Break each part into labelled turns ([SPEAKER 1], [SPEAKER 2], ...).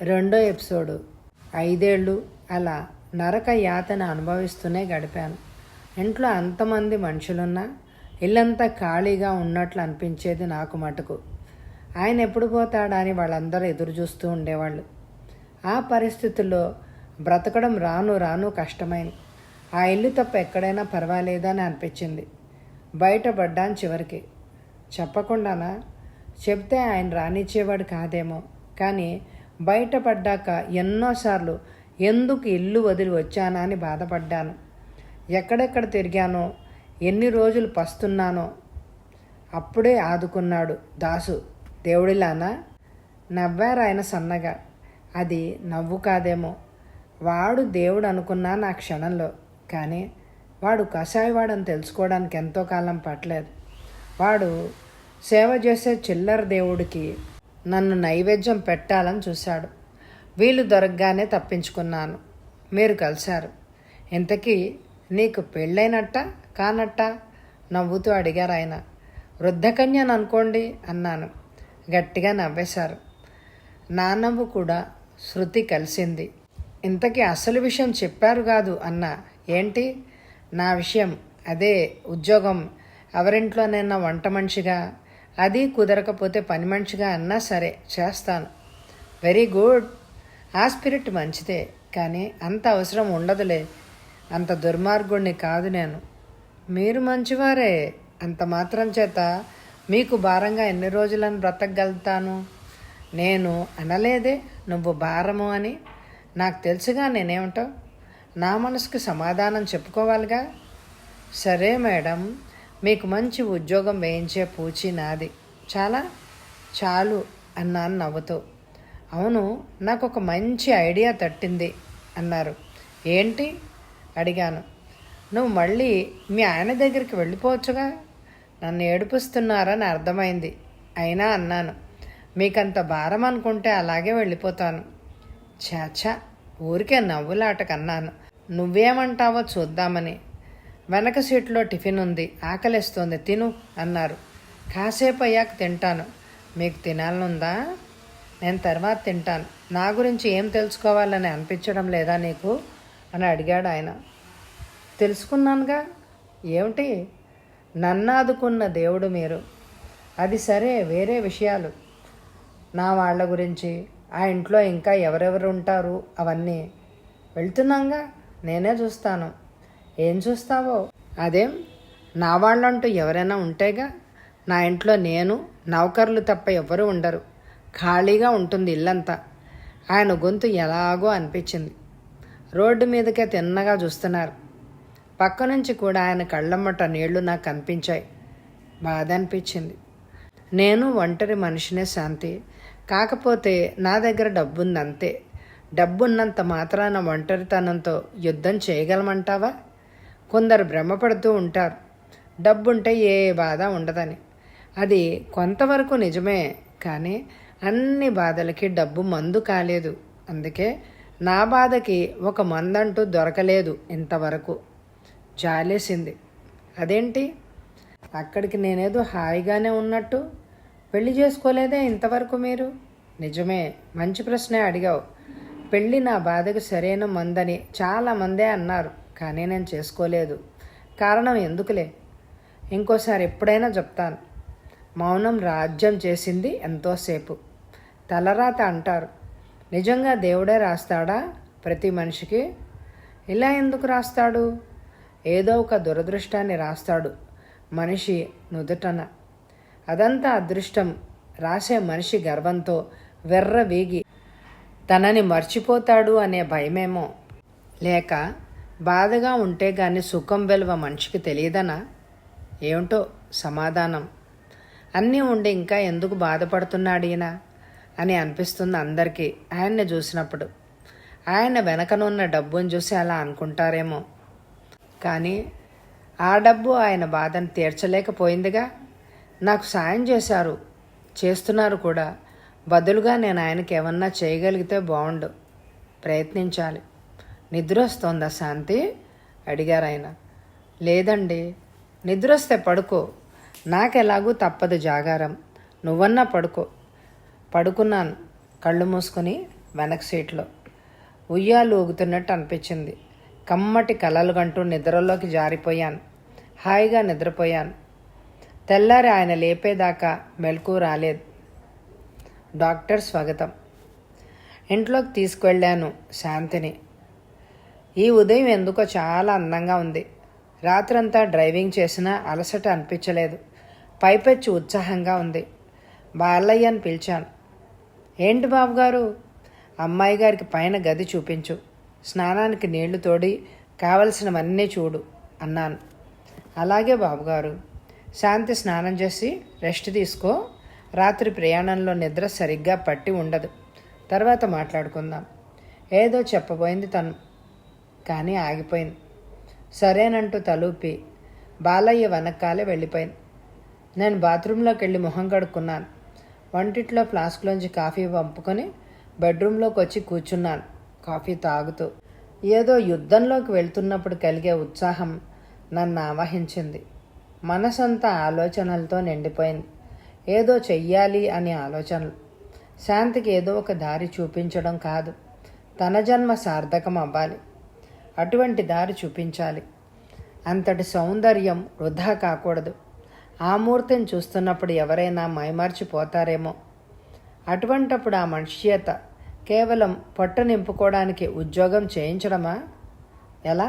[SPEAKER 1] రెండో ఎపిసోడు. 5 ఏళ్ళు అలా నరక యాతన అనుభవిస్తూనే గడిపాను. ఇంట్లో అంతమంది మనుషులున్నా ఇల్లంతా ఖాళీగా ఉన్నట్లు అనిపించేది నాకు మటుకు. ఆయన ఎప్పుడు పోతాడా అని వాళ్ళందరూ ఎదురు చూస్తూ ఉండేవాళ్ళు. ఆ పరిస్థితుల్లో బ్రతకడం రాను రాను కష్టమైంది. ఆ ఇల్లు తప్ప ఎక్కడైనా పర్వాలేదని అనిపించింది. బయటపడ్డాను చివరికి. చెప్పకుండానా? చెప్తే ఆయన రానిచ్చేవాడు కాదేమో. కానీ బయటపడ్డాక ఎన్నోసార్లు ఎందుకు ఇల్లు వదిలి వచ్చానా అని బాధపడ్డాను. ఎక్కడెక్కడ తిరిగానో, ఎన్ని రోజులు పస్తున్నానో. అప్పుడే ఆదుకున్నాడు దాసు. దేవుడిలానా? నవ్వారు ఆయన సన్నగా. అది నవ్వు కాదేమో. వాడు దేవుడు అనుకున్నా నా క్షణంలో. కానీ వాడు కషాయవాడని తెలుసుకోవడానికి ఎంతో కాలం పట్టలేదు. వాడు సేవ చేసే చిల్లర దేవుడికి నన్ను నైవేద్యం పెట్టాలని చూశాడు. వీలు దొరకగానే తప్పించుకున్నాను. మీరు కలిశారు. ఇంతకీ నీకు పెళ్ళైనట్ట కానట్ట? నవ్వుతూ అడిగారు ఆయన. వృద్ధకన్యను అనుకోండి అన్నాను. గట్టిగా నవ్వేశారు. నా నవ్వు కూడా శృతి కలిసింది. ఇంతకీ అసలు విషయం చెప్పారు కాదు అన్నా. ఏంటి? నా విషయం అదే, ఉద్యోగం. ఎవరింట్లోనైనా వంట మనిషిగా, అది కుదరకపోతే పని మనిషిగా అన్నా సరే చేస్తాను. Very good. ఆ స్పిరిట్ మంచిదే. కానీ అంత అవసరం ఉండదులే. అంత దుర్మార్గుడిని కాదు నేను. మీరు మంచివారే. అంత మాత్రం చేత మీకు భారంగా ఎన్ని రోజులను బ్రతకగలుగుతాను? నేను అనలేదే నువ్వు భారము అని. నాకు తెలుసుగా నేనేమిటో. నా మనసుకు సమాధానం చెప్పుకోవాలిగా. సరే మేడం, మీకు మంచి ఉద్యోగం వేయించే పూచి నాది. చాలా చాలు అన్నాను నవ్వుతూ. అవును, నాకు ఒక మంచి ఐడియా తట్టింది అన్నారు. ఏంటి అడిగాను. నువ్వు మళ్ళీ మీ ఆయన దగ్గరికి వెళ్ళిపోవచ్చుగా. నన్ను ఏడిపిస్తున్నారని అర్థమైంది. అయినా అన్నాను, మీకంత భారం అనుకుంటే అలాగే వెళ్ళిపోతాను. చాచా, ఊరికే నవ్వులాటకన్నాను. నువ్వేమంటావో చూద్దామని. వెనక సీట్లో టిఫిన్ ఉంది, ఆకలిస్తోంది, తిను అన్నారు. కాసేపు అయ్యాక తింటాను. మీకు తినాలనుందా? నేను తర్వాత తింటాను. నా గురించి ఏం తెలుసుకోవాలని అనిపించడం లేదా నీకు అని అడిగాడు ఆయన. తెలుసుకున్నానుగా. ఏమిటి? నన్ను ఆదుకున్న దేవుడు మీరు. అది సరే, వేరే విషయాలు. నా వాళ్ళ గురించి, ఆ ఇంట్లో ఇంకా ఎవరెవరు ఉంటారు అవన్నీ. వెళ్తున్నాగా, నేనే చూస్తాను. ఏం చూస్తావో? అదేం, నా వాళ్ళంటూ ఎవరైనా ఉంటేగా. నా ఇంట్లో నేను, నౌకర్లు తప్ప ఎవరూ ఉండరు. ఖాళీగా ఉంటుంది ఇల్లంతా. ఆయన గొంతు ఎలాగో అనిపించింది. రోడ్డు మీదకే తిన్నగా చూస్తున్నారు. పక్క నుంచి కూడా ఆయన కళ్ళమ్మట నీళ్లు నాకు కనిపించాయి. బాధ అనిపించింది. నేను ఒంటరి మనిషినే శాంతి. కాకపోతే నా దగ్గర డబ్బుంది అంతే. డబ్బున్నంత మాత్రాన ఒంటరితనంతో యుద్ధం చేయగలమంటావా? కొందరు భ్రమపడుతూ ఉంటారు డబ్బుంటే ఏ బాధ ఉండదని. అది కొంతవరకు నిజమే. కానీ అన్ని బాధలకి డబ్బు మందు కాలేదు. అందుకే నా బాధకి ఒక మందంటూ దొరకలేదు ఇంతవరకు. జాలేసింది. అదేంటి? అక్కడికి నేనేదో హాయిగానే ఉన్నట్టు. పెళ్లి చేసుకోలేదే ఇంతవరకు మీరు? నిజమే, మంచి ప్రశ్నే అడిగావు. పెళ్ళి నా బాధకు సరైన మందని చాలామందే అన్నారు. కానీ నేను చేసుకోలేదు. కారణం ఎందుకులే, ఇంకోసారి ఎప్పుడైనా చెప్తాను. మౌనం రాజ్యం చేసింది ఎంతోసేపు. తలరాత అంటారు. నిజంగా దేవుడే రాస్తాడా ప్రతి మనిషికి? ఇలా ఎందుకు రాస్తాడు? ఏదో ఒక దురదృష్టాన్ని రాస్తాడు మనిషి నుదుటన. అదంతా అదృష్టం. రాసే మనిషి గర్వంతో వెర్రవీగి తనని మర్చిపోతాడు అనే భయమేమో, లేక బాధగా ఉంటే గాని సుఖం విలువ మనిషికి తెలియదనా? ఏమిటో సమాధానం. అన్నీ ఉండి ఇంకా ఎందుకు బాధపడుతున్నాడు ఈయన అని అనిపిస్తుంది అందరికీ ఆయన్ని చూసినప్పుడు. ఆయన వెనకనున్న డబ్బును చూసి అలా అనుకుంటారేమో. కానీ ఆ డబ్బు ఆయన బాధను తీర్చలేకపోయిందిగా. నాకు సాయం చేశారు, చేస్తున్నారు కూడా. బదులుగా నేను ఆయనకి ఏమన్నా చేయగలిగితే బాగుండు. ప్రయత్నించాలి. నిద్ర వస్తోందా శాంతి అడిగారు ఆయన. లేదండి. నిద్ర వస్తే పడుకో. నాకెలాగూ తప్పదు జాగారం. నువ్వన్నా పడుకో. పడుకున్నాను. కళ్ళు మూసుకొని వెనక సీట్లో. ఉయ్యాలు ఊగుతున్నట్టు అనిపించింది. కమ్మటి కలలు కంటూ నిద్రలోకి జారిపోయాను. హాయిగా నిద్రపోయాను. తెల్లారి ఆయన లేపేదాకా మెలకు రాలేదు. డాక్టర్ స్వాగతం. ఇంట్లోకి తీసుకువెళ్ళాను శాంతిని. ఈ ఉదయం ఎందుకో చాలా అందంగా ఉంది. రాత్రంతా డ్రైవింగ్ చేసినా అలసట అనిపించలేదు. పైపెచ్చి ఉత్సాహంగా ఉంది. బాలయ్యని పిలిచాను. ఏంటి బాబుగారు? అమ్మాయి గారికి పైన గది చూపించు, స్నానానికి నీళ్లు తోడి కావలసినవన్నీ చూడు అన్నాను. అలాగే బాబుగారు. శాంతి స్నానం చేసి రెస్ట్ తీసుకో. రాత్రి ప్రయాణంలో నిద్ర సరిగ్గా పట్టి ఉండదు. తర్వాత మాట్లాడుకుందాం. ఏదో చెప్పబోయింది తను, కానీ ఆగిపోయింది. సరేనంటూ తలూపి బాలయ్య వెనక్కాలే వెళ్ళిపోయింది. నేను బాత్రూంలోకి వెళ్ళి మొహం కడుక్కున్నాను. వంటిట్లో ఫ్లాస్క్లోంచి కాఫీ పంపుకొని బెడ్రూమ్లోకి వచ్చి కూర్చున్నాను, కాఫీ తాగుతూ. ఏదో యుద్ధంలోకి వెళ్తున్నప్పుడు కలిగే ఉత్సాహం నన్ను ఆవహించింది. మనసంతా ఆలోచనలతో నిండిపోయింది. ఏదో చెయ్యాలి అనే ఆలోచనలు. శాంతికి ఏదో ఒక దారి చూపించడం కాదు, తన జన్మ సార్థకం అవ్వాలి. అటువంటి దారి చూపించాలి. అంతటి సౌందర్యం వృధా కాకూడదు. ఆ మూర్తిని చూస్తున్నప్పుడు ఎవరైనా మైమర్చిపోతారేమో. అటువంటప్పుడు ఆ మనిషి చేత కేవలం పొట్ట నింపుకోవడానికి ఉద్యోగం చేయించడమా? ఎలా?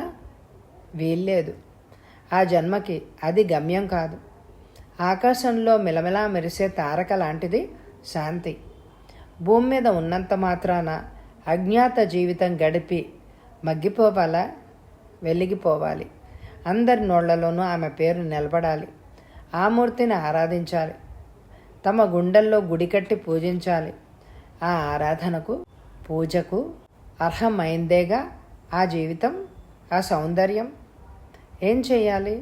[SPEAKER 1] వీల్లేదు. ఆ జన్మకి అది గమ్యం కాదు. ఆకాశంలో మిలమిలా మెరిసే తారక లాంటిది శాంతి. భూమి మీద ఉన్నంత మాత్రాన అజ్ఞాత జీవితం గడిపి మగ్గిపోవాలా? వెలిగిపోవాలి. అందరి నోళ్లలోనూ ఆమె పేరు నిలబడాలి. ఆ మూర్తిని ఆరాధించాలి. తమ గుండెల్లో గుడి కట్టి పూజించాలి. ఆ ఆరాధనకు, పూజకు అర్హమైందేగా ఆ జీవితం, ఆ సౌందర్యం. ఏం చేయాలి?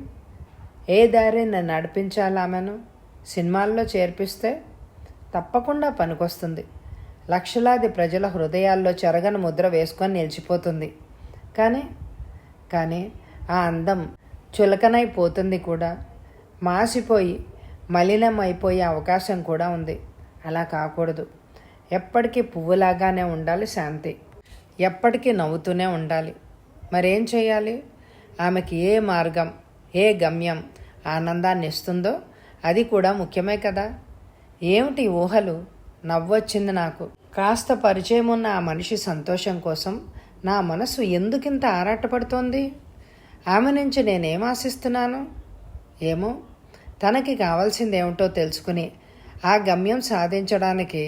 [SPEAKER 1] ఏ దారి నన్ను నడిపించాలి? ఆమెను సినిమాల్లో చేర్పిస్తే తప్పకుండా పనికొస్తుంది. లక్షలాది ప్రజల హృదయాల్లో చెరగని ముద్ర వేసుకొని నిలిచిపోతుంది. కానీ ఆ అందం చులకనైపోతుంది కూడా. మాసిపోయి మలినమైపోయే అవకాశం కూడా ఉంది. అలా కాకూడదు. ఎప్పటికీ పువ్వులాగానే ఉండాలి శాంతి. ఎప్పటికీ నవ్వుతూనే ఉండాలి. మరేం చేయాలి? ఆమెకి ఏ మార్గం, ఏ గమ్యం ఆనందాన్ని ఇస్తుందో అది కూడా ముఖ్యమే కదా. ఏమిటి ఊహలు? నవ్వొచ్చింది నాకు. కాస్త పరిచయం ఉన్న ఆ మనిషి సంతోషం కోసం నా మనసు ఎందుకింత ఆరాటపడుతోంది? ఆమె నుంచి నేనేం ఆశిస్తున్నాను? ఏమో. తనకి కావాల్సిందేమిటో తెలుసుకుని ఆ గమ్యం సాధించడానికి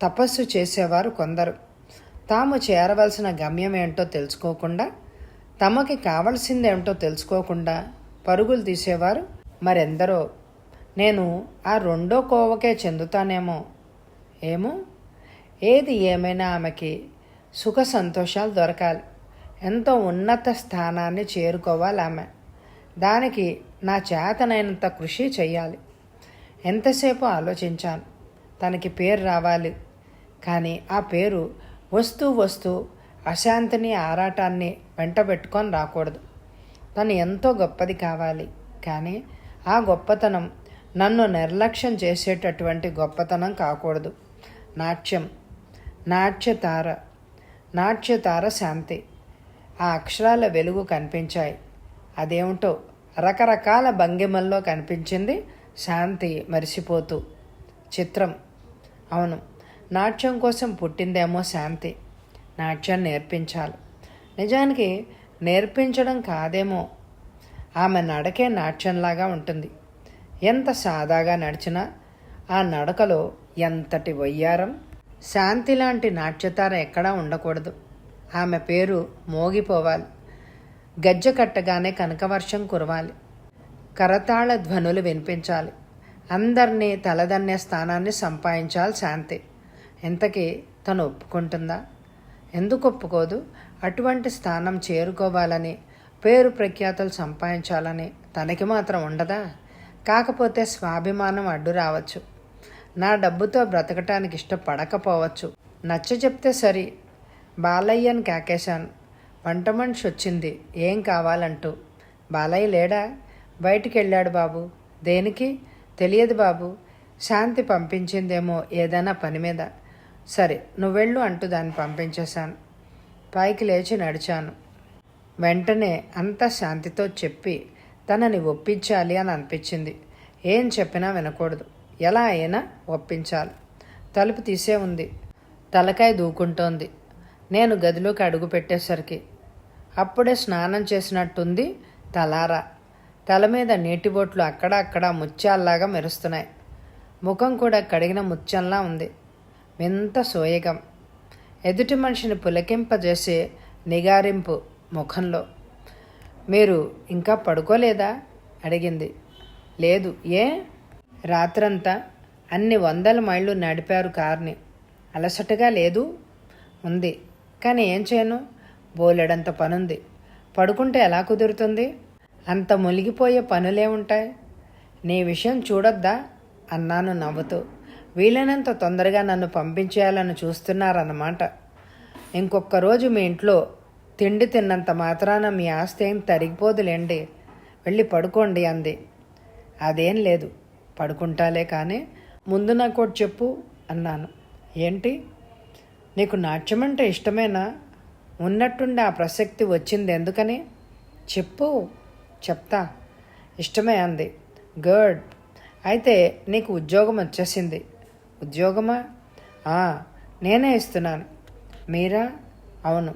[SPEAKER 1] తపస్సు చేసేవారు కొందరు. తాము చేరవలసిన గమ్యం ఏంటో తెలుసుకోకుండా, తమకి కావలసిందేమిటో తెలుసుకోకుండా పరుగులు తీసేవారు మరెందరో. నేను ఆ రెండో కోవకే చెందుతానేమో. ఏమో. ఏది ఏమైనా ఆమెకి సుఖ సంతోషాలు దొరకాలి. ఎంతో ఉన్నత స్థానాన్ని చేరుకోవాలి ఆమె. దానికి నా చేతనైనంత కృషి చెయ్యాలి. ఎంతసేపు ఆలోచించాను. తనకి పేరు రావాలి, కానీ ఆ పేరు వస్తూ అశాంతిని, ఆరాటాన్ని వెంటబెట్టుకొని రాకూడదు. తను ఎంతో గొప్పది కావాలి, కానీ ఆ గొప్పతనం నన్ను నిర్లక్ష్యం చేసేటటువంటి గొప్పతనం కాకూడదు. నాట్యతార శాంతి. ఆ అక్షరాల వెలుగు కనిపించాయి. అదేమిటో రకరకాల భంగిమల్లో కనిపించింది శాంతి మరిసిపోతూ. చిత్రం. అవును, నాట్యం కోసం పుట్టిందేమో శాంతి. నాట్యం నేర్పించాలి. నిజానికి నేర్పించడం కాదేమో. ఆమె నడకే నాట్యంలాగా ఉంటుంది. ఎంత సాదాగా నడిచినా ఆ నడకలో ఎంతటి వయ్యారం. శాంతి లాంటి నాట్యతార ఎక్కడా ఉండకూడదు. ఆమె పేరు మోగిపోవాలి. గజ్జె కట్టగానే కనకవర్షం కురవాలి. కరతాళ ధ్వనులు వినిపించాలి. అందరినీ తలదన్నే స్థానాన్ని సంపాదించాలి శాంతి. ఇంతకీ తను ఒప్పుకుంటుందా? ఎందుకు ఒప్పుకోదు? అటువంటి స్థానం చేరుకోవాలని, పేరు ప్రఖ్యాతలు సంపాదించాలని తనకి మాత్రం ఉండదా? కాకపోతే స్వాభిమానం అడ్డు రావచ్చు. నా డబ్బుతో బ్రతకటానికి ఇష్టపడకపోవచ్చు. నచ్చ చెప్తే సరి. బాలయ్యని కేకేశాను. వంట మనిషి వచ్చింది ఏం కావాలంటూ. బాలయ్య లేడా? బయటికి వెళ్ళాడు బాబు. దేనికి? తెలియదు బాబు. శాంతి పంపించిందేమో ఏదైనా పని మీద. సరే నువ్వెళ్ళు అంటూ దాన్ని పంపించేశాను. పైకి లేచి నడిచాను. వెంటనే అంత శాంతితో చెప్పి తనని ఒప్పించాలి అని అనిపించింది. ఏం చెప్పినా వినకూడదు, ఎలా అయినా ఒప్పించాలి. తలుపు తీసే ఉంది. తలకాయ దూకుంటోంది. నేను గదిలోకి అడుగు పెట్టేసరికి అప్పుడే స్నానం చేసినట్టుంది తలారా. తల మీద నీటి బొట్లు అక్కడక్కడ ముత్యాల్లాగా మెరుస్తున్నాయి. ముఖం కూడా కడిగిన ముత్యంలా ఉంది. వింత సోయగం, ఎదుటి మనిషిని పులకింపజేసే నిగారింపు ముఖంలో. మీరు ఇంకా పడుకోలేదా అడిగింది. లేదు. ఏ? రాత్రంతా అన్ని 100 మైళ్ళు నడిపారు కార్ని. అలసటగా లేదు? ఉంది, కానీ ఏం చేయను, బోలెడంత పనుంది. పడుకుంటే ఎలా కుదురుతుంది? అంత మునిగిపోయే పనులే ఉంటాయి. నీ విషయం చూడొద్దా అన్నాను నవ్వుతూ. వీలైనంత తొందరగా నన్ను పంపించేయాలని చూస్తున్నారన్నమాట. ఇంకొక రోజు మీ ఇంట్లో తిండి తిన్నంత మాత్రాన మీ ఆస్తి ఏం తరిగిపోదులేండి, వెళ్ళి పడుకోండి అంది. అదేం లేదు, పడుకుంటాలే, కానీ ముందు నాకు ఒకటి చెప్పు అన్నాను. ఏంటి? నీకు నాట్యం అంటే ఇష్టమేనా? ఉన్నట్టుండి ఆ ప్రసక్తి వచ్చింది ఎందుకని? చెప్పు. చెప్తా. ఇష్టమే అంది. గుడ్. అయితే నీకు ఉద్యోగం వచ్చేసింది. ఉద్యోగమా? నేనే ఇస్తున్నాను. మీరా? అవును.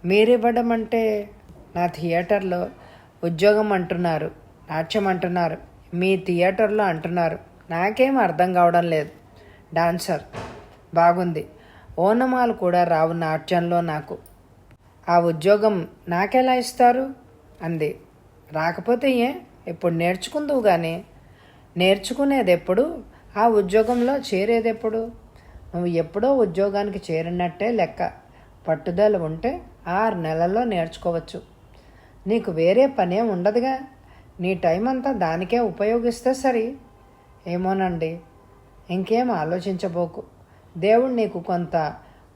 [SPEAKER 1] మీరివ్వడం అంటే నా థియేటర్లో ఉద్యోగం అంటున్నారు, నాట్యం అంటున్నారు, మీ థియేటర్లో అంటున్నారు. నాకేం అర్థం కావడం లేదు. డాన్సర్. బాగుంది. ఓనమాలు కూడా రావు నాట్యంలో నాకు. ఆ ఉద్యోగం నాకెలా ఇస్తారు అంది. రాకపోతే ఇప్పుడు నేర్చుకుందువు కానీ. నేర్చుకునేదెప్పుడు, ఆ ఉద్యోగంలో చేరేదెప్పుడు? నువ్వు ఎప్పుడో ఉద్యోగానికి చేరినట్టే లెక్క. పట్టుదల ఉంటే 6 నెలల్లో నేర్చుకోవచ్చు. నీకు వేరే పనేం ఉండదుగా. నీ టైం అంతా దానికే ఉపయోగిస్తే సరి. ఏమోనండి, ఇంకేం ఆలోచించబోకు. దేవుడు నీకు కొంత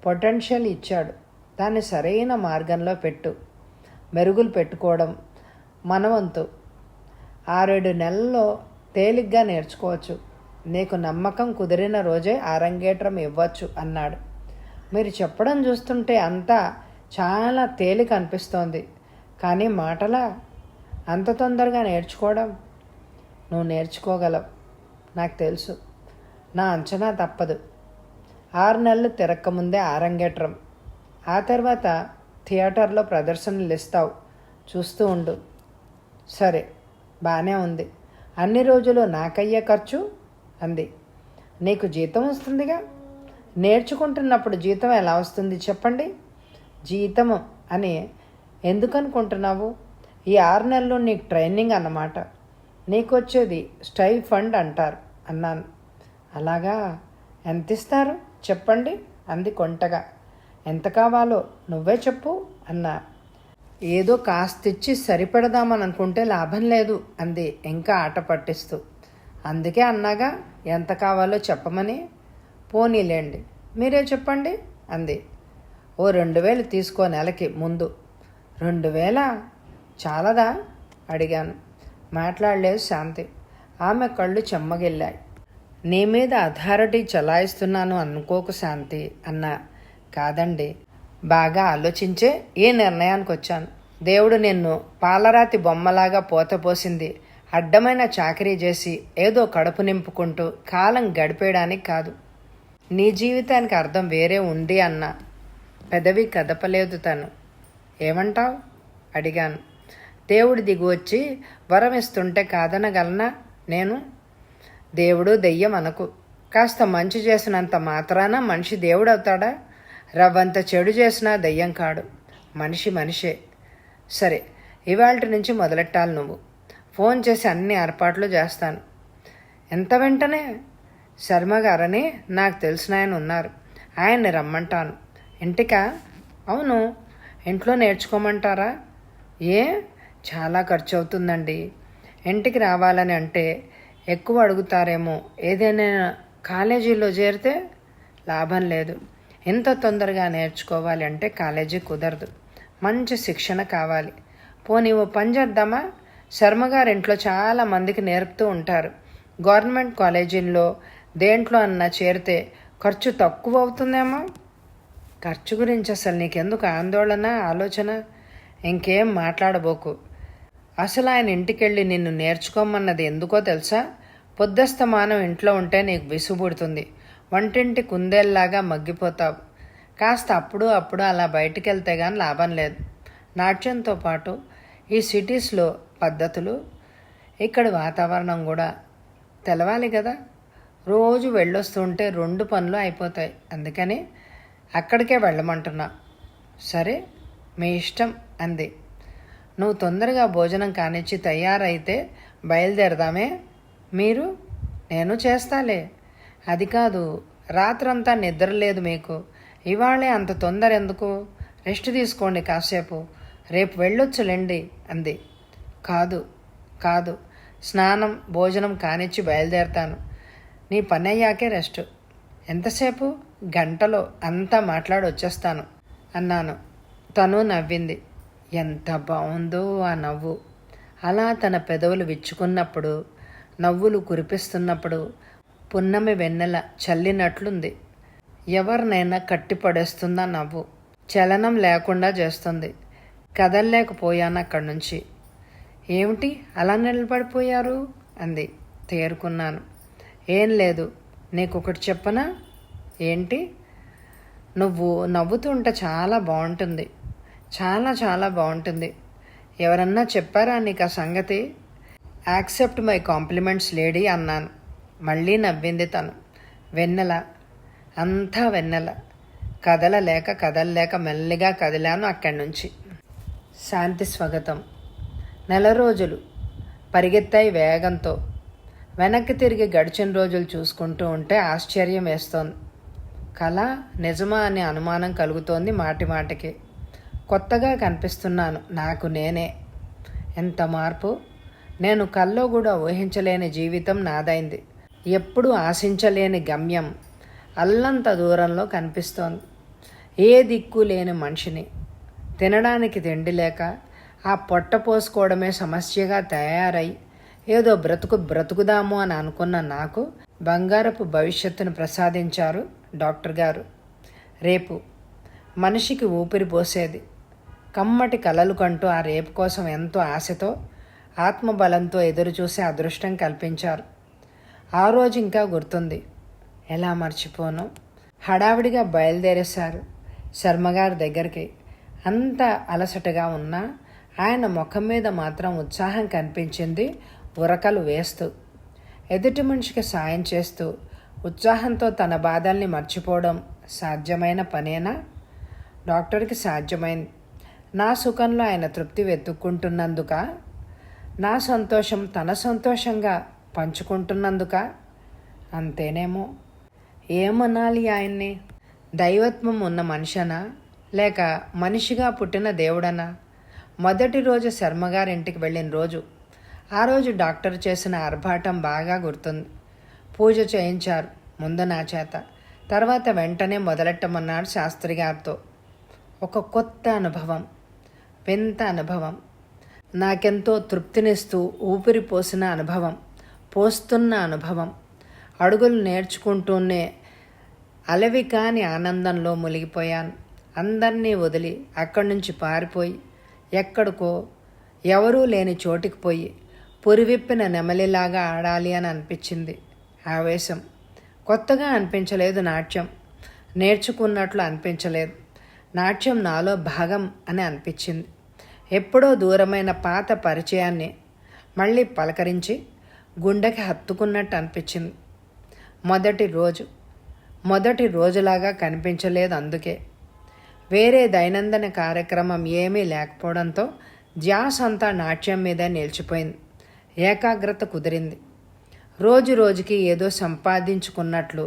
[SPEAKER 1] పొటెన్షియల్ ఇచ్చాడు, దాన్ని సరైన మార్గంలో పెట్టు. మెరుగులు పెట్టుకోవడం మనవంతు. 6-7 నెలల్లో తేలిగ్గా నేర్చుకోవచ్చు. నీకు నమ్మకం కుదిరిన రోజే అరంగేట్రం ఇవ్వచ్చు అన్నాడు. మీరు చెప్పడం చూస్తుంటే అంతా చాలా తేలిక అనిపిస్తోంది, కానీ మాటలా అంత తొందరగా నేర్చుకోవడం? నువ్వు నేర్చుకోగలవు, నాకు తెలుసు. నా అంచనా తప్పదు. 6 నెలలు తిరక్కముందే అరంగేట్రం. ఆ తర్వాత థియేటర్లో ప్రదర్శనలు ఇస్తావు, చూస్తూ ఉండు. సరే, బాగానే ఉంది. అన్ని రోజులు నాకయ్యే ఖర్చు అంది. నీకు జీతం వస్తుందిగా. నేర్చుకుంటున్నప్పుడు జీతం ఎలా వస్తుంది చెప్పండి? జీతము అని ఎందుకు అనుకుంటున్నావు? ఈ 6 నెలలు నీకు ట్రైనింగ్ అన్నమాట. నీకు వచ్చేది స్టైఫండ్ అంటారు అన్నాను. అలాగా? ఎంత ఇస్తారు చెప్పండి అంది కొంటగా. ఎంత కావాలో నువ్వే చెప్పు అన్నా. ఏదో కాస్తిచ్చి సరిపెడదామని అనుకుంటే లాభం లేదు అంది ఇంకా ఆట పట్టిస్తూ. అందుకే అన్నాగా ఎంత కావాలో చెప్పమని. పోనీలేండి, మీరే చెప్పండి అంది. ఓ 2000 తీసుకో నెలకి ముందు. 2000 చాలదా అడిగాను. మాట్లాడలేదు శాంతి. ఆమె కళ్ళు చెమ్మగిల్లాయి. నీ మీద అథారిటీ చలాయిస్తున్నాను అనుకోకు శాంతి అన్నా. కాదండి, బాగా ఆలోచించే ఈ నిర్ణయానికి వచ్చాను. దేవుడు నిన్ను పాలరాతి బొమ్మలాగా పోతపోసింది అడ్డమైన చాకరీ చేసి ఏదో కడుపు నింపుకుంటూ కాలం గడిపేయడానికి కాదు. నీ జీవితానికి అర్థం వేరే ఉంది అన్నా. పెదవి కదపలేదు తను. ఏమంటావు అడిగాను. దేవుడు దిగువచ్చి వరం ఇస్తుంటే కాదనగలనా నేను? దేవుడు దెయ్యం అనకు. కాస్త మంచి చేసినంత మాత్రాన మనిషి దేవుడు అవుతాడా? రవ్వంత చెడు చేసినా దెయ్యం కాడు. మనిషి మనిషే. సరే, ఇవాళ నుంచి మొదలెట్టాలి నువ్వు. ఫోన్ చేసి అన్ని ఏర్పాట్లు చేస్తాను. ఎంత వెంటనే? శర్మ గారని నాకు తెలిసిన ఆయన ఉన్నారు, ఆయన్ని రమ్మంటాను. ఇంటికా? అవును. ఇంట్లో నేర్చుకోమంటారా? ఏ? చాలా ఖర్చు అవుతుందండి. ఇంటికి రావాలని అంటే ఎక్కువ అడుగుతారేమో. ఏదైనా కాలేజీలో చేరితే లాభం లేదు. ఎంత తొందరగా నేర్చుకోవాలి అంటే కాలేజీ కుదరదు. మంచి శిక్షణ కావాలి. పోనీ ఓ పని చేద్దామా? శర్మగారి ఇంట్లో చాలామందికి నేర్పుతూ ఉంటారు. గవర్నమెంట్ కాలేజీల్లో దేంట్లో అన్నా చేరితే ఖర్చు తక్కువ అవుతుందేమో. ఖర్చు గురించి అసలు నీకెందుకు ఆందోళన, ఆలోచన? ఇంకేం మాట్లాడబోకు. అసలు ఆయన ఇంటికెళ్ళి నిన్ను నేర్చుకోమన్నది ఎందుకో తెలుసా? పొద్దస్తమానం ఇంట్లో ఉంటే నీకు విసుగుపుడుతుంది. వంటింటి కుందేల్లాగా మగ్గిపోతావు. కాస్త అప్పుడు అలా బయటికి వెళ్తే కానీ లాభం లేదు. నాట్యంతో పాటు ఈ సిటీస్లో పద్ధతులు, ఇక్కడి వాతావరణం కూడా తెలవాలి కదా. రోజు వెళ్ళొస్తుంటే 2 పనులు అయిపోతాయి. అందుకని అక్కడికే వెళ్ళమంటున్నా. సరే, మీ ఇష్టం అంది. నువ్వు తొందరగా భోజనం కానిచ్చి తయారైతే బయలుదేరదామే. మీరు? నేను చేస్తాలే. అది కాదు, రాత్రంతా నిద్ర లేదు మీకు. ఇవాళే అంత తొందర ఎందుకు? రెస్ట్ తీసుకోండి కాసేపు, రేపు వెళ్ళొచ్చులేండి అంది. కాదు కాదు, స్నానం భోజనం కానిచ్చి బయలుదేరతాను. నీ పని అయ్యాకే రెస్ట్. ఎంతసేపు? గంటలో అంతా మాట్లాడి వచ్చేస్తాను అన్నాను. తను నవ్వింది. ఎంత బాగుందో ఆ నవ్వు. అలా తన పెదవులు విచ్చుకున్నప్పుడు, నవ్వులు కురిపిస్తున్నప్పుడు పున్నమి వెన్నెల చల్లినట్లుంది. ఎవరినైనా కట్టిపడేస్తుందా నవ్వు. చలనం లేకుండా చేస్తుంది. కదల్లేకపోయాను అక్కడి నుంచి. ఏమిటి అలా నిలబడిపోయారు అంది. తేరుకున్నాను. ఏం లేదు, నీకొకటి చెప్పనా? ఏంటి? నువ్వు నవ్వుతుంటే చాలా బాగుంటుంది. చాలా చాలా బాగుంటుంది. ఎవరన్నా చెప్పారా నీకు ఆ సంగతి? యాక్సెప్ట్ మై కాంప్లిమెంట్స్ లేడీ అన్నాను. మళ్ళీ నవ్వింది తను. వెన్నెల, అంతా వెన్నెల. కదలలేక మెల్లిగా కదిలాను అక్కడి నుంచి. శాంతి స్వాగతం. 4 రోజులు పరిగెత్తాయి వేగంతో. వెనక్కి తిరిగి గడిచిన రోజులు చూసుకుంటూ ఉంటే ఆశ్చర్యం వేస్తోంది. కళ నిజమా అనే అనుమానం కలుగుతోంది మాటిమాటికి. కొత్తగా కనిపిస్తున్నాను నాకు నేనే. ఎంత మార్పు! నేను కల్లో కూడా ఊహించలేని జీవితం నాదైంది. ఎప్పుడూ ఆశించలేని గమ్యం అల్లంత దూరంలో కనిపిస్తోంది. ఏ దిక్కు లేని మనిషిని. తినడానికి తిండి లేక ఆ పొట్ట పోసుకోవడమే సమస్యగా తయారై ఏదో బ్రతుకుదాము అని అనుకున్న నాకు బంగారపు భవిష్యత్తును ప్రసాదించారు డాక్టర్ గారు. రేపు మనిషికి ఊపిరి పోసేది. కమ్మటి కలలు కంటూ ఆ రేపు కోసం ఎంతో ఆశతో, ఆత్మబలంతో ఎదురుచూసే అదృష్టం కల్పించారు. ఆ రోజు ఇంకా గుర్తుంది. ఎలా మర్చిపోను. హడావిడిగా బయలుదేరేశారు శర్మగారి దగ్గరికి. అంత అలసటగా ఉన్నా ఆయన ముఖం మీద మాత్రం ఉత్సాహం కనిపించింది. ఉరకలు వేస్తూ, ఎదుటి మనిషికి సాయం చేస్తూ ఉత్సాహంతో తన బాధల్ని మర్చిపోవడం సాధ్యమైన పనేనా? డాక్టర్కి సాధ్యమైంది. నా సుఖంలో ఆయన తృప్తి వెతుక్కుంటున్నందుక, నా సంతోషం తన సంతోషంగా పంచుకుంటున్నందుక? అంతేనేమో. ఏమనాలి ఆయన్ని? దైవత్వం ఉన్న మనిషనా లేక మనిషిగా పుట్టిన దేవుడనా? మొదటి రోజు శర్మగారింటికి వెళ్ళిన రోజు. ఆ రోజు డాక్టర్ చేసిన ఆర్భాటం బాగా గుర్తుంది. పూజ చేయించారు ముందు నా చేత. తర్వాత వెంటనే మొదలెట్టమన్నాడు శాస్త్రి గారితో. ఒక కొత్త అనుభవం, వింత అనుభవం. నాకెంతో తృప్తినిస్తూ ఊపిరి పోసిన అనుభవం, పోస్తున్న అనుభవం. అడుగులు నేర్చుకుంటూనే అలవి కాని ఆనందంలో మునిగిపోయాను. అందరినీ వదిలి అక్కడి నుంచి పారిపోయి ఎక్కడికో, ఎవరూ లేని చోటికి పోయి పురివిప్పిన నెమలిలాగా ఆడాలి అని అనిపించింది. ఆవేశం. కొత్తగా అనిపించలేదు. నాట్యం నేర్చుకున్నట్లు అనిపించలేదు. నాట్యం నాలో భాగం అని అనిపించింది. ఎప్పుడో దూరమైన పాత పరిచయాన్ని మళ్ళీ పలకరించి గుండెకి హత్తుకున్నట్టు అనిపించింది. మొదటి రోజులాగా కనిపించలేదు. అందుకే వేరే దైనందిన కార్యక్రమం ఏమీ లేకపోవడంతో ధ్యాస అంతా నాట్యం మీద నిలిచిపోయింది. ఏకాగ్రత కుదిరింది. రోజుకి ఏదో సంపాదించుకున్నట్లు,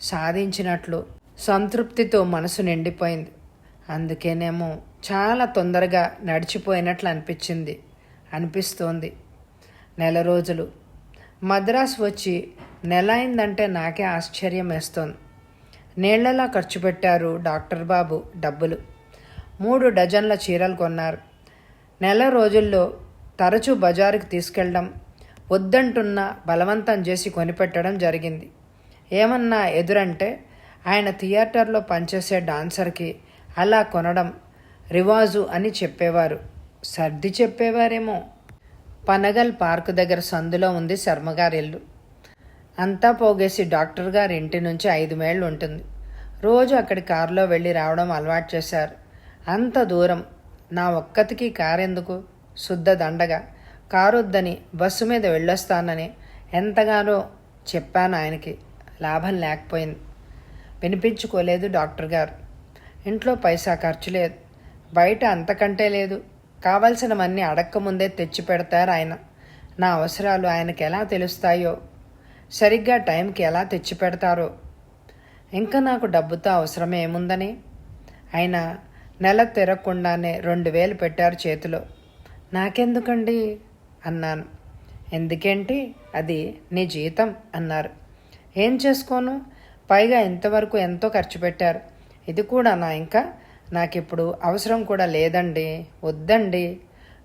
[SPEAKER 1] సాధించినట్లు సంతృప్తితో మనసు నిండిపోయింది. అందుకేనేమో చాలా తొందరగా నడిచిపోయినట్లు అనిపిస్తోంది. 4 రోజులు. మద్రాసు వచ్చి నెల అయిందంటే నాకే ఆశ్చర్యం వేస్తోంది. నీళ్లలా ఖర్చు పెట్టారు డాక్టర్ బాబు డబ్బులు. 3 డజన్ల చీరలు కొన్నారు. 4 రోజుల్లో తరచూ బజారుకి తీసుకెళ్ళడం, వద్దంటున్నా బలవంతం చేసి కొనిపెట్టడం జరిగింది. ఏమన్నా ఎదురంటే ఆయన థియేటర్లో పనిచేసే డాన్సర్కి అలా కొనడం రివాజు అని చెప్పేవారు. సర్ది చెప్పేవారేమో. పనగల్ పార్క్ దగ్గర సందులో ఉంది శర్మగారి ఇల్లు. అంతా పోగేసి డాక్టర్ గారి ఇంటి నుంచి 5 మైళ్ళు ఉంటుంది. రోజు అక్కడి కారులో వెళ్ళి రావడం అలవాటు చేశారు. అంత దూరం నా ఒక్కతికి కారెందుకు? శుద్ధ దండగా కారొద్దని బస్సు మీద వెళ్ళొస్తానని ఎంతగానో చెప్పాను ఆయనకి. లాభం లేకపోయింది. వినిపించుకోలేదు డాక్టర్ గారు. ఇంట్లో పైసా ఖర్చు లేదు, బయట అంతకంటే లేదు. కావలసినవన్నీ అడక్కముందే తెచ్చి పెడతారు ఆయన. నా అవసరాలు ఆయనకి ఎలా తెలుస్తాయో, సరిగ్గా టైంకి ఎలా తెచ్చి పెడతారో. ఇంకా నాకు డబ్బుతో అవసరం ఏముందని. ఆయన నెల తిరగకుండానే 2000 పెట్టారు చేతిలో. నాకెందుకండి అన్నాను. ఎందుకేంటి, అది నీ జీతం అన్నారు. ఏం చేసుకోను, పైగా ఇంతవరకు ఎంతో ఖర్చు పెట్టారు. ఇది కూడా ఇంకా నాకిప్పుడు అవసరం కూడా లేదండి. వద్దండి.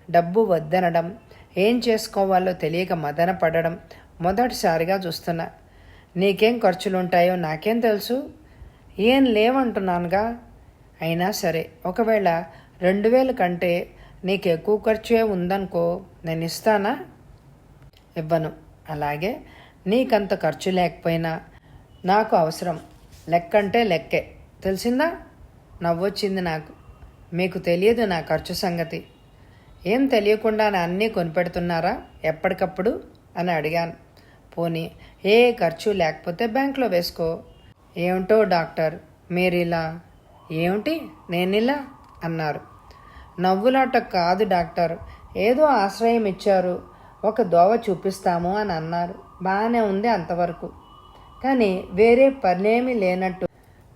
[SPEAKER 1] డబ్బు వద్దనడం, ఏం చేసుకోవాలో తెలియక మదన పడడం మొదటిసారిగా చూస్తున్నా. నీకేం ఖర్చులుంటాయో నాకేం తెలుసు? ఏం లేవంటున్నానుగా. అయినా సరే, ఒకవేళ 2000 కంటే నీకు ఎక్కువ ఖర్చే ఉందనుకో, నేను ఇస్తానా? ఇవ్వను. అలాగే నీకంత ఖర్చు లేకపోయినా నాకు అవసరం. లెక్కంటే లెక్కే, తెలిసిందా? నవ్వొచ్చింది నాకు. మీకు తెలియదు నా ఖర్చు సంగతి. ఏం తెలియకుండా అన్నీ కొనిపెడుతున్నారా ఎప్పటికప్పుడు అని అడిగాను. పోనీ ఏ ఖర్చు లేకపోతే బ్యాంకులో వేసుకో. ఏమిటో డాక్టర్ మీరిలా. ఏమిటి నేనిలా అన్నారు. నవ్వులాట కాదు డాక్టర్, ఏదో ఆశ్రయం ఇచ్చారు, ఒక దోవ చూపిస్తాము అని అన్నారు. బాగానే ఉంది అంతవరకు. కానీ వేరే పనేమీ లేనట్టు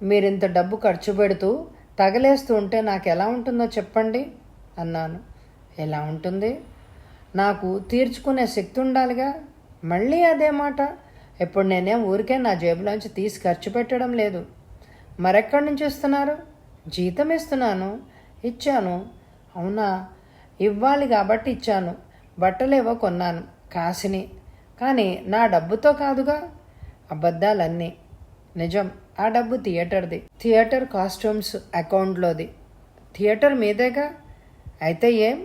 [SPEAKER 1] మీరింత డబ్బు ఖర్చు పెడుతూ తగలేస్తూ ఉంటే నాకు ఎలా ఉంటుందో చెప్పండి అన్నాను. ఎలా ఉంటుంది? నాకు తీర్చుకునే శక్తి ఉండాలిగా. మళ్ళీ అదే మాట. ఇప్పుడు నేనేం ఊరికే నా జేబులోంచి తీసి ఖర్చు పెట్టడం లేదు. మరెక్కడి నుంచి ఇస్తున్నారు? జీతం ఇస్తున్నాను. ఇచ్చాను. అవునా? ఇవ్వాలి కాబట్టి ఇచ్చాను. బట్టలేవో కొన్నాను కాసిని. కానీ నా డబ్బుతో కాదుగా. అబద్ధాలన్నీ. నిజం, ఆ డబ్బు థియేటర్ది. థియేటర్ కాస్ట్యూమ్స్ అకౌంట్లోది. థియేటర్ మీదేగా. అయితే ఏం?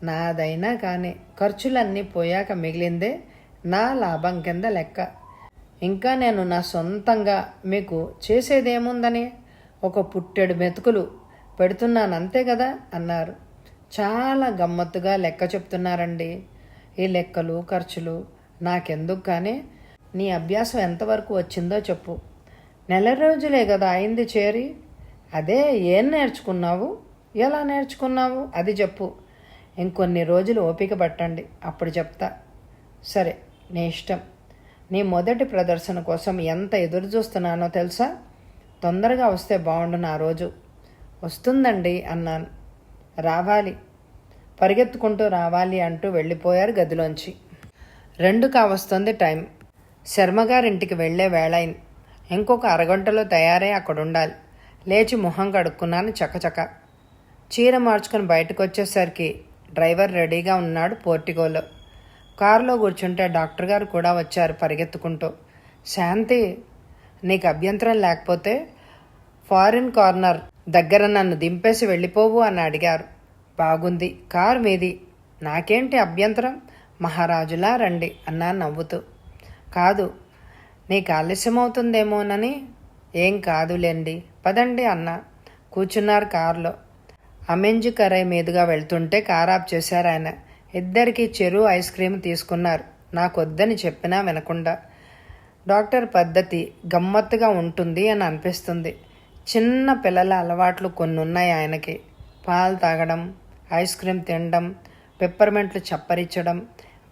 [SPEAKER 1] నాదైనా కానీ ఖర్చులన్నీ పోయాక మిగిలిందే నా లాభం కింద లెక్క. ఇంకా నేను నా సొంతంగా మీకు చేసేదేముందని ఒక పుట్టెడు మెతుకులు పెడుతున్నాను అంతే కదా అన్నారు. చాలా గమ్మత్తుగా లెక్క చెప్తున్నారండి. ఈ లెక్కలు ఖర్చులు నాకెందుకు? కానీ నీ అభ్యాసం ఎంతవరకు వచ్చిందో చెప్పు. 4 రోజులే కదా అయింది చేరి. అదే ఏం నేర్చుకున్నావు, ఎలా నేర్చుకున్నావు అది చెప్పు. ఇంకొన్ని రోజులు ఓపిక పట్టండి, అప్పుడు చెప్తా. సరే, నీ ఇష్టం. నీ మొదటి ప్రదర్శన కోసం ఎంత ఎదురు చూస్తున్నానో తెలుసా? తొందరగా వస్తే బాగుండు నా రోజు. వస్తుందండి అన్నాను. రావాలి, పరిగెత్తుకుంటూ రావాలి అంటూ వెళ్ళిపోయారు గదిలోంచి. 2 కావస్తుంది టైం. శర్మగారింటికి వెళ్లే వేళైంది. ఇంకొక అరగంటలో తయారై అక్కడుండాలి. లేచి మొహం కడుక్కున్నాను చకచక. చీర మార్చుకొని బయటకు వచ్చేసరికి డ్రైవర్ రెడీగా ఉన్నాడు పోర్టికోలో. కారులో కూర్చుంటే డాక్టర్ గారు కూడా వచ్చారు పరిగెత్తుకుంటూ. శాంతి, నీకు అభ్యంతరం లేకపోతే ఫారిన్ కార్నర్ దగ్గర నన్ను దింపేసి వెళ్ళిపోవు అని అడిగారు. బాగుంది, కారు మీది, నాకేంటి అభ్యంతరం, మహారాజులా రండి అన్నాను నవ్వుతూ. కాదు, నీకు ఆలస్యమవుతుందేమోనని. ఏం కాదులేండి, పదండి అన్న. కూర్చున్నారు కారులో. అమెంజికరై మీదుగా వెళ్తుంటే కార్ ఆఫ్ చేశారు ఆయన. ఇద్దరికి చెరు ఐస్ క్రీమ్ తీసుకున్నారు. నాకొద్దని చెప్పినా వినకుండా. డాక్టర్ పద్ధతి గమ్మత్తుగా ఉంటుంది అని అనిపిస్తుంది. చిన్న పిల్లల అలవాట్లు కొన్ని ఉన్నాయి ఆయనకి. పాలు తాగడం, ఐస్ క్రీమ్ తినడం, పెప్పర్మెంట్లు చప్పరించడం.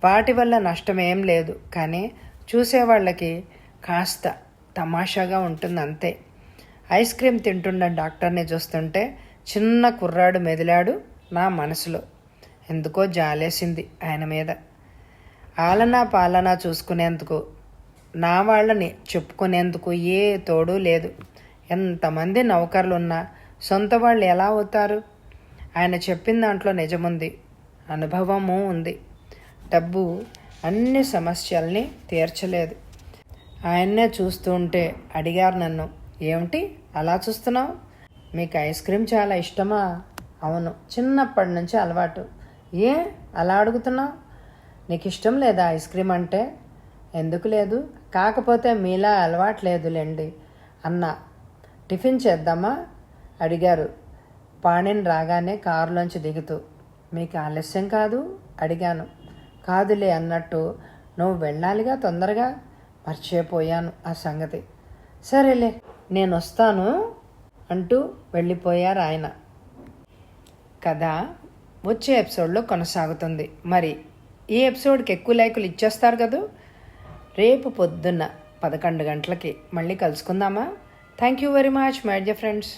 [SPEAKER 1] వాటి వల్ల నష్టమేం లేదు, కానీ చూసేవాళ్ళకి కాస్త తమాషాగా ఉంటుంది అంతే. ఐస్ క్రీమ్ తింటున్న డాక్టర్ని చూస్తుంటే చిన్న కుర్రాడు మెదిలాడు నా మనసులో. ఎందుకో జాలేసింది ఆయన మీద. ఆలనా పాలనా చూసుకునేందుకు, నా వాళ్ళని చెప్పుకునేందుకు ఏ తోడు లేదు. ఎంతమంది నౌకర్లున్నా సొంత వాళ్ళు ఎలా అవుతారు? ఆయన చెప్పిన దాంట్లో నిజముంది, అనుభవము ఉంది. డబ్బు అన్ని సమస్యల్ని తీర్చలేదు. ఆయన్నే చూస్తూ ఉంటే అడిగారు నన్ను, ఏమిటి అలా చూస్తున్నావు? మీకు ఐస్ క్రీమ్ చాలా ఇష్టమా? అవును, చిన్నప్పటి నుంచి అలవాటు. ఏ అలా అడుగుతున్నావు? నీకు ఇష్టం లేదా ఐస్ క్రీమ్ అంటే? ఎందుకు లేదు, కాకపోతే మీలా అలవాటు లేదులేండి అన్నా. టిఫిన్ చేద్దామా అడిగారు పాణిని రాగానే కారులోంచి దిగుతూ. మీకు ఆలస్యం కాదు అడిగాను. కాదులే అన్నట్టు. నువ్వు వెళ్ళాలిగా తొందరగా. మర్చిపోయాను ఆ సంగతి. సరేలే నేను వస్తాను అంటూ వెళ్ళిపోయారు ఆయన. కథ వచ్చే ఎపిసోడ్లో కొనసాగుతుంది. మరి ఈ ఎపిసోడ్కి ఎక్కువ లైకులు ఇచ్చేస్తారు కదూ. రేపు పొద్దున్న 11 గంటలకి మళ్ళీ కలుసుకుందామా? Thank you very much my dear friends.